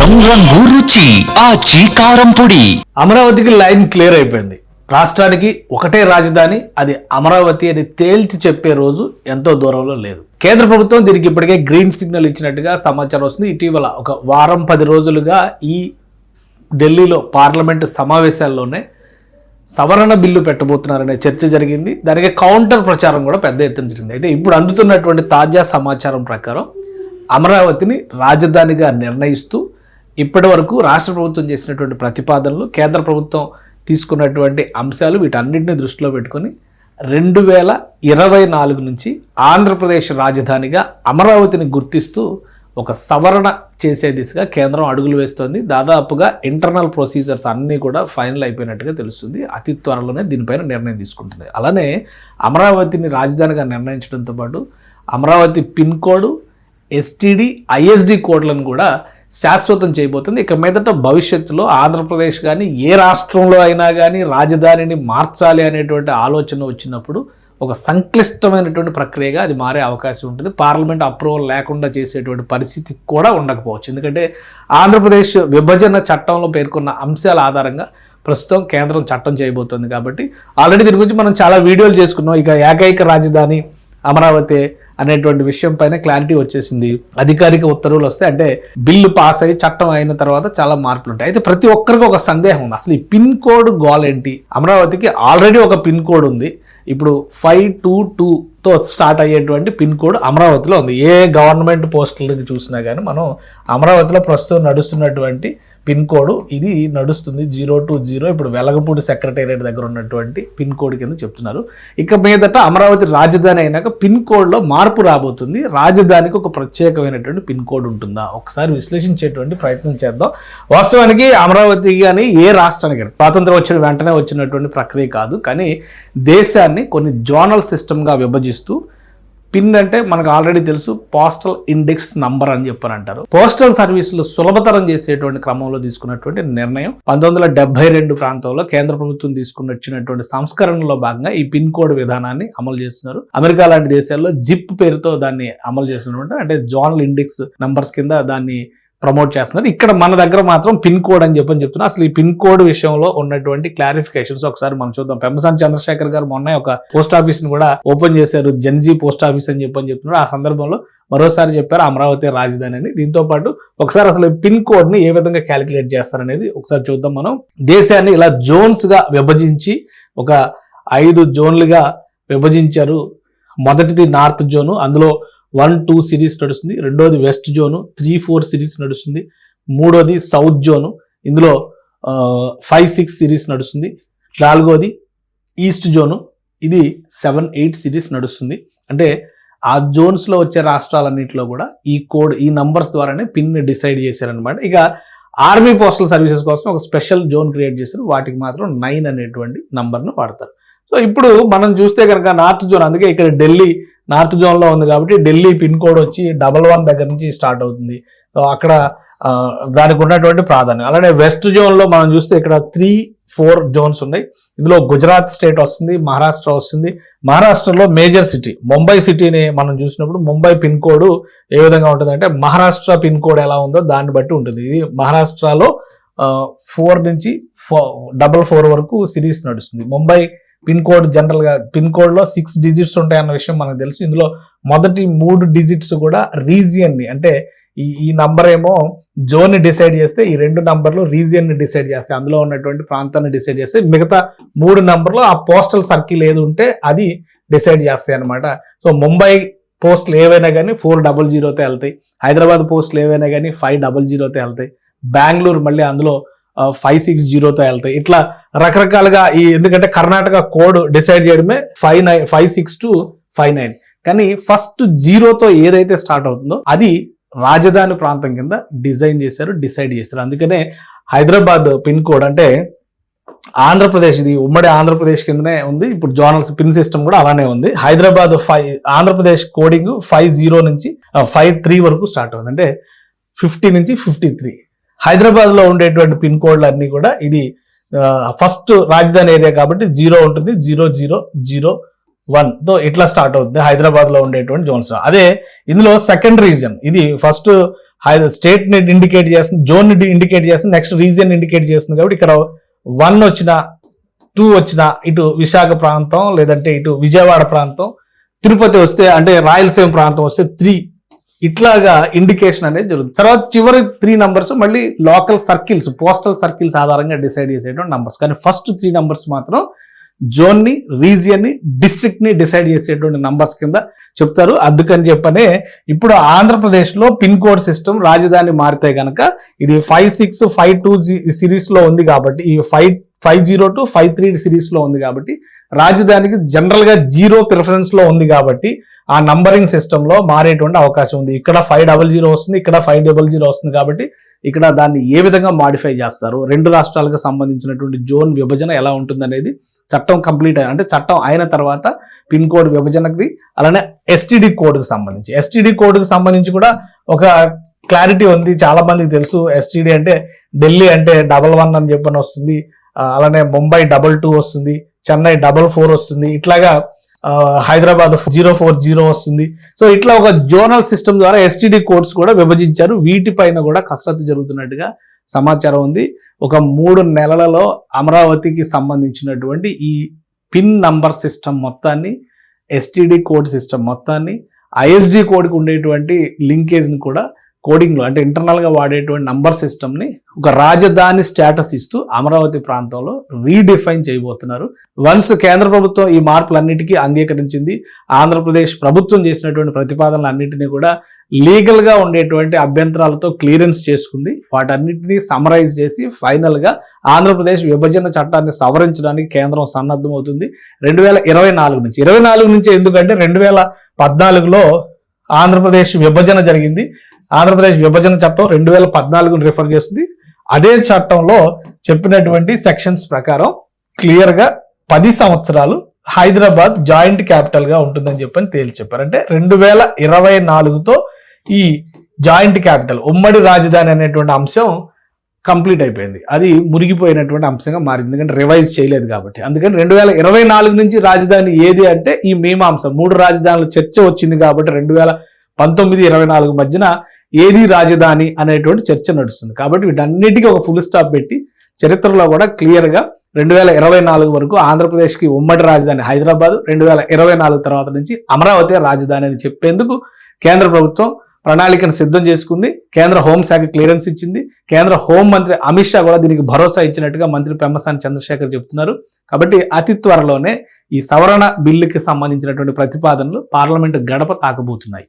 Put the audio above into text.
రంగు రుచి ఆ చీకారం పొడి. అమరావతికి లైన్ క్లియర్ అయిపోయింది. రాష్ట్రానికి ఒకటే రాజధాని, అది అమరావతి అని తేల్చి చెప్పే రోజు ఎంతో దూరంలో లేదు. కేంద్ర ప్రభుత్వం దీనికి ఇప్పటికే గ్రీన్ సిగ్నల్ ఇచ్చినట్టుగా సమాచారం వస్తుంది. ఇటీవల ఒక వారం 10 రోజులుగా ఈ ఢిల్లీలో పార్లమెంటు సమావేశాల్లోనే సవరణ బిల్లు పెట్టబోతున్నారనే చర్చ జరిగింది. దానికి కౌంటర్ ప్రచారం కూడా పెద్ద ఎత్తున జరిగింది. అయితే ఇప్పుడు అందుతున్నటువంటి తాజా సమాచారం ప్రకారం అమరావతిని రాజధానిగా నిర్ణయిస్తూ ఇప్పటి వరకు రాష్ట్ర ప్రభుత్వం చేసినటువంటి ప్రతిపాదనలు, కేంద్ర ప్రభుత్వం తీసుకున్నటువంటి అంశాలు, వీటన్నింటినీ దృష్టిలో పెట్టుకొని 2024 నుంచి ఆంధ్రప్రదేశ్ రాజధానిగా అమరావతిని గుర్తిస్తూ ఒక సవరణ చేసే దిశగా కేంద్రం అడుగులు వేస్తోంది. దాదాపుగా ఇంటర్నల్ ప్రొసీజర్స్ అన్నీ కూడా ఫైనల్ అయిపోయినట్టుగా తెలుస్తుంది. అతి త్వరలోనే దీనిపైన నిర్ణయం తీసుకుంటుంది. అలానే అమరావతిని రాజధానిగా నిర్ణయించడంతో పాటు Amaravati pin code, STD, ISD కోడ్లను కూడా శాశ్వతం చేయబోతుంది. ఇక మీదట భవిష్యత్తులో ఆంధ్రప్రదేశ్ కానీ ఏ రాష్ట్రంలో అయినా కానీ రాజధానిని మార్చాలి అనేటువంటి ఆలోచన వచ్చినప్పుడు ఒక సంక్లిష్టమైనటువంటి ప్రక్రియగా అది మారే అవకాశం ఉంటుంది. పార్లమెంట్ అప్రూవల్ లేకుండా చేసేటువంటి పరిస్థితి కూడా ఉండకపోవచ్చు. ఎందుకంటే ఆంధ్రప్రదేశ్ విభజన చట్టంలో పేర్కొన్న అంశాల ఆధారంగా ప్రస్తుతం కేంద్రం చట్టం చేయబోతోంది. కాబట్టి ఆల్రెడీ దీని గురించి మనం చాలా వీడియోలు చేసుకున్నాం. ఇక ఏకైక రాజధాని అమరావతి అనేటువంటి విషయం పైన క్లారిటీ వచ్చేసింది. అధికారిక ఉత్తర్వులు వస్తే, అంటే బిల్లు పాస్ అయ్యి చట్టం అయిన తర్వాత చాలా మార్పులు ఉంటాయి. అయితే ప్రతి ఒక్కరికి ఒక సందేహం ఉంది, అసలు ఈ పిన్ కోడ్ గోల్ ఏంటి? అమరావతికి ఆల్రెడీ ఒక పిన్ కోడ్ ఉంది. ఇప్పుడు 522తో స్టార్ట్ అయ్యేటువంటి పిన్ కోడ్ అమరావతిలో ఉంది. ఏ గవర్నమెంట్ పోస్టులకి చూసినా కానీ మనం అమరావతిలో ప్రస్తుతం నడుస్తున్నటువంటి పిన్ కోడ్ ఇది నడుస్తుంది 020. ఇప్పుడు వెలగపూడి సెక్రటేరియట్ దగ్గర ఉన్నటువంటి పిన్ కోడ్ కింద చెప్తున్నారు. ఇక మీదట అమరావతి రాజధాని అయినాక పిన్ కోడ్లో మార్పు రాబోతుంది. రాజధానికి ఒక ప్రత్యేకమైనటువంటి పిన్ కోడ్ ఉంటుందా? ఒకసారి విశ్లేషించేటువంటి ప్రయత్నం చేద్దాం. వాస్తవానికి అమరావతి కానీ ఏ రాష్ట్రానికి స్వాతంత్రం వచ్చిన వెంటనే వచ్చినటువంటి ప్రక్రియ కాదు. కానీ దేశాన్ని కొన్ని జోనల్ సిస్టమ్గా విభజిస్తూ, పిన్ అంటే మనకు ఆల్రెడీ తెలుసు, పోస్టల్ ఇండెక్స్ నంబర్ అని చెప్పని అంటారు. పోస్టల్ సర్వీసులు సులభతరం చేసేటువంటి క్రమంలో తీసుకున్నటువంటి నిర్ణయం 1972 ప్రాంతంలో కేంద్ర ప్రభుత్వం వచ్చినటువంటి సంస్కరణలో భాగంగా ఈ పిన్ కోడ్ విధానాన్ని అమలు చేస్తున్నారు. అమెరికా లాంటి దేశాల్లో జిప్ పేరుతో దాన్ని అమలు చేస్తున్నటువంటి, అంటే జోనల్ ఇండెక్స్ నంబర్స్ కింద దాన్ని ప్రమోట్ చేస్తున్నారు. ఇక్కడ మన దగ్గర మాత్రం పిన్ కోడ్ అని చెప్తున్నారు. అసలు ఈ పిన్ కోడ్ విషయంలో ఉన్నటువంటి క్లారిఫికేషన్స్ ఒకసారి మనం చూద్దాం. పెమ్మసాని చంద్రశేఖర్ గారు మొన్న ఒక పోస్ట్ ఆఫీస్ ని కూడా ఓపెన్ చేశారు, జెన్జీ పోస్ట్ ఆఫీస్ అని చెప్తున్నారు. ఆ సందర్భంలో మరోసారి చెప్పారు అమరావతి రాజధాని అని. దీంతో పాటు ఒకసారి అసలు పిన్ కోడ్ ని ఏ విధంగా క్యాలిక్యులేట్ చేస్తారనేది ఒకసారి చూద్దాం. మనం దేశాన్ని ఇలా జోన్స్ గా విభజించి ఒక 5 జోన్లుగా విభజించారు. మొదటిది నార్త్ జోను, అందులో 1-2 సిరీస్ నడుస్తుంది. రెండోది వెస్ట్ జోను 3-4 సిరీస్ నడుస్తుంది. మూడోది సౌత్ జోను, ఇందులో 5-6 సిరీస్ నడుస్తుంది. నాలుగోది ఈస్ట్ జోను, ఇది 7-8 సిరీస్ నడుస్తుంది. అంటే ఆ జోన్స్లో వచ్చే రాష్ట్రాలన్నింటిలో కూడా ఈ కోడ్, ఈ నంబర్స్ ద్వారానే పిన్ డిసైడ్ చేశారనమాట. ఇక ఆర్మీ పోస్టల్ సర్వీసెస్ కోసం ఒక స్పెషల్ జోన్ క్రియేట్ చేశారు. వాటికి మాత్రం 9 అనేటువంటి నంబర్ను వాడతారు. సో ఇప్పుడు మనం చూస్తే కనుక నార్త్ జోన్, అందుకే ఇక్కడ ఢిల్లీ నార్త్ జోన్లో ఉంది కాబట్టి ఢిల్లీ పిన్ కోడ్ వచ్చి 11 దగ్గర నుంచి స్టార్ట్ అవుతుంది. సో అక్కడ దానికి ఉన్నటువంటి ప్రాధాన్యం. అలానే వెస్ట్ జోన్లో మనం చూస్తే ఇక్కడ 3-4 జోన్స్ ఉన్నాయి. ఇందులో గుజరాత్ స్టేట్ వస్తుంది, మహారాష్ట్ర వస్తుంది. మహారాష్ట్రలో మేజర్ సిటీ ముంబై సిటీని మనం చూసినప్పుడు ముంబై పిన్ కోడ్ ఏ విధంగా ఉంటుంది అంటే మహారాష్ట్ర పిన్ కోడ్ ఎలా ఉందో దాన్ని బట్టి ఉంటుంది. ఇది మహారాష్ట్రలో 4 నుంచి 444 వరకు సిరీస్ నడుస్తుంది. ముంబై పిన్ కోడ్ జనరల్గా పిన్ కోడ్లో 6 డిజిట్స్ ఉంటాయన్న విషయం మనకు తెలుసు. ఇందులో మొదటి 3 డిజిట్స్ కూడా రీజియన్ని, అంటే ఈ నంబర్ ఏమో జోన్ని డిసైడ్ చేస్తే, ఈ 2 నంబర్లు రీజియన్ని డిసైడ్ చేస్తాయి, అందులో ఉన్నటువంటి ప్రాంతాన్ని డిసైడ్ చేస్తే, మిగతా 3 నంబర్లు ఆ పోస్టల్ సర్కిల్ ఏది ఉంటే అది డిసైడ్ చేస్తాయి అనమాట. సో ముంబై పోస్టులు ఏవైనా కానీ 400తో వెళ్తాయి. హైదరాబాద్ పోస్టులు ఏవైనా కానీ 500తో వెళ్తాయి. బెంగళూరు మళ్ళీ అందులో 560తో వెళ్తాయి. ఇట్లా రకరకాలుగా ఎందుకంటే కర్ణాటక కోడ్ డిసైడ్ చేయడమే 56 to 59. కానీ ఫస్ట్ 0తో ఏదైతే స్టార్ట్ అవుతుందో అది రాజధాని ప్రాంతం కింద డిసైడ్ చేశారు. అందుకనే హైదరాబాద్ పిన్ కోడ్, అంటే ఆంధ్రప్రదేశ్, ఇది ఉమ్మడి ఆంధ్రప్రదేశ్ కిందనే ఉంది. ఇప్పుడు జోనల్ పిన్ సిస్టమ్ కూడా అలానే ఉంది. హైదరాబాద్ ఆంధ్రప్రదేశ్ కోడింగ్ 50 నుంచి 53 వరకు స్టార్ట్ అవుతుంది, అంటే 50 నుంచి 53. హైదరాబాద్ లో ఉండేటువంటి పిన్ కోడ్లు అన్ని కూడా ఇది ఫస్ట్ రాజధాని ఏరియా కాబట్టి 0 ఉంటుంది, 0001తో ఇట్లా స్టార్ట్ అవుతుంది హైదరాబాద్ లో ఉండేటువంటి జోన్స్. అదే ఇందులో సెకండ్ రీజన్, ఇది ఫస్ట్ స్టేట్ ని ఇండికేట్ చేస్తుంది, జోన్ ని ఇండికేట్ చేస్తుంది, నెక్స్ట్ రీజియన్ ఇండికేట్ చేస్తుంది. కాబట్టి ఇక్కడ 1 వచ్చిన 2 వచ్చిన ఇటు విశాఖ ప్రాంతం, లేదంటే ఇటు విజయవాడ ప్రాంతం, తిరుపతి వస్తే అంటే రాయలసీమ ప్రాంతం వస్తే 3 ఇట్లాగా ఇండికేషన్ అనేది జరుగుతుంది. తర్వాత చివరి 3 నంబర్స్ మళ్ళీ లోకల్ సర్కిల్స్, పోస్టల్ సర్కిల్స్ ఆధారంగా డిసైడ్ చేసేటువంటి నంబర్స్. కానీ ఫస్ట్ 3 నంబర్స్ మాత్రం జోన్ ని, రీజియన్ ని, డిస్ట్రిక్ట్ ని డిసైడ్ చేసేటువంటి నంబర్స్ కింద చెప్తారు. అందుకని చెప్పనే ఇప్పుడు ఆంధ్రప్రదేశ్ లో పిన్ కోడ్ సిస్టమ్ రాజధాని మారితే గనక ఇది 5652 సిరీస్ లో ఉంది కాబట్టి, ఈ 50 to 53 సిరీస్ లో ఉంది కాబట్టి, రాజధానికి జనరల్ గా 0 ప్రిఫరెన్స్ లో ఉంది కాబట్టి ఆ నంబరింగ్ సిస్టమ్ లో మారేటువంటి అవకాశం ఉంది. ఇక్కడ 500 వస్తుంది, ఇక్కడ 500 వస్తుంది. కాబట్టి ఇక్కడ దాన్ని ఏ విధంగా మాడిఫై చేస్తారు, 2 రాష్ట్రాలకు సంబంధించినటువంటి జోన్ విభజన ఎలా ఉంటుంది అనేది చట్టం కంప్లీట్ అంటే చట్టం అయిన తర్వాత పిన్ కోడ్ విభజనకి, అలానే ఎస్టీడీ కోడ్కి సంబంధించి కూడా ఒక క్లారిటీ ఉంది. చాలా మందికి తెలుసు ఎస్టీడీ అంటే ఢిల్లీ అంటే 11 అని చెప్పని వస్తుంది, అలానే ముంబై 22 వస్తుంది, చెన్నై 44 వస్తుంది, ఇట్లాగా హైదరాబాద్ 040 వస్తుంది. సో ఇట్లా ఒక జోనల్ సిస్టమ్ ద్వారా ఎస్టీడీ కోడ్స్ కూడా విభజించారు. వీటిపైన కూడా కసరత్తు జరుగుతున్నట్టుగా సమాచారం ఉంది. ఒక 3 నెలలలో అమరావతికి సంబంధించినటువంటి ఈ పిన్ నంబర్ సిస్టమ్ మొత్తాన్ని, ఎస్టీడీ కోడ్ సిస్టమ్ మొత్తాన్ని, ఐఎస్డి కోడ్కి ఉండేటువంటి లింకేజ్ని కూడా కోడింగ్లో అంటే ఇంటర్నల్గా వాడేటువంటి నంబర్ సిస్టమ్ని ఒక రాజధాని స్టేటస్ ఇస్తూ అమరావతి ప్రాంతంలో రీడిఫైన్ చేయబోతున్నారు. వన్స్ కేంద్ర ప్రభుత్వం ఈ మార్పులన్నిటికీ అంగీకరించింది, ఆంధ్రప్రదేశ్ ప్రభుత్వం చేసినటువంటి ప్రతిపాదనలన్నింటినీ కూడా లీగల్గా ఉండేటువంటి అభ్యంతరాలతో క్లియరెన్స్ చేసుకుంది. వాటన్నిటినీ సమరైజ్ చేసి ఫైనల్గా ఆంధ్రప్రదేశ్ విభజన చట్టాన్ని సవరించడానికి కేంద్రం సన్నద్ధమవుతుంది 2024 నుంచి. ఎందుకంటే 2014లో ఆంధ్రప్రదేశ్ విభజన జరిగింది. ఆంధ్రప్రదేశ్ విభజన చట్టం 2014ను రిఫర్ చేస్తుంది. అదే చట్టంలో చెప్పినటువంటి సెక్షన్స్ ప్రకారం క్లియర్ గా 10 సంవత్సరాలు హైదరాబాద్ జాయింట్ క్యాపిటల్ గా ఉంటుందని చెప్పని తేల్చి చెప్పారు. అంటే 2024తో ఈ జాయింట్ క్యాపిటల్, ఉమ్మడి రాజధాని అనేటువంటి అంశం కంప్లీట్ అయిపోయింది. అది మురిగిపోయినటువంటి అంశంగా మారింది, ఎందుకంటే రివైజ్ చేయలేదు కాబట్టి. అందుకని 2024 నుంచి రాజధాని ఏది అంటే ఈ మీమాంస 3 రాజధానుల చర్చ వచ్చింది కాబట్టి 2019-24 మధ్యన ఏది రాజధాని అనేటువంటి చర్చ నడుస్తుంది. కాబట్టి వీటన్నిటికీ ఒక ఫుల్ స్టాప్ పెట్టి చరిత్రలో కూడా క్లియర్ గా 2024 వరకు ఆంధ్రప్రదేశ్కి ఉమ్మడి రాజధాని హైదరాబాద్, 2024 తర్వాత నుంచి అమరావతి రాజధాని అని చెప్పేందుకు కేంద్ర ప్రభుత్వం ప్రణాళికను సిద్ధం చేసుకుంది. కేంద్ర హోంశాఖ క్లియరెన్స్ ఇచ్చింది. కేంద్ర హోంమంత్రి అమిత్ షా కూడా దీనికి భరోసా ఇచ్చినట్టుగా మంత్రి పెమ్మసాని చంద్రశేఖర్ చెబుతున్నారు. కాబట్టి అతి త్వరలోనే ఈ సవరణ బిల్లుకి సంబంధించినటువంటి ప్రతిపాదనలు పార్లమెంటు గడప తాకబోతున్నాయి.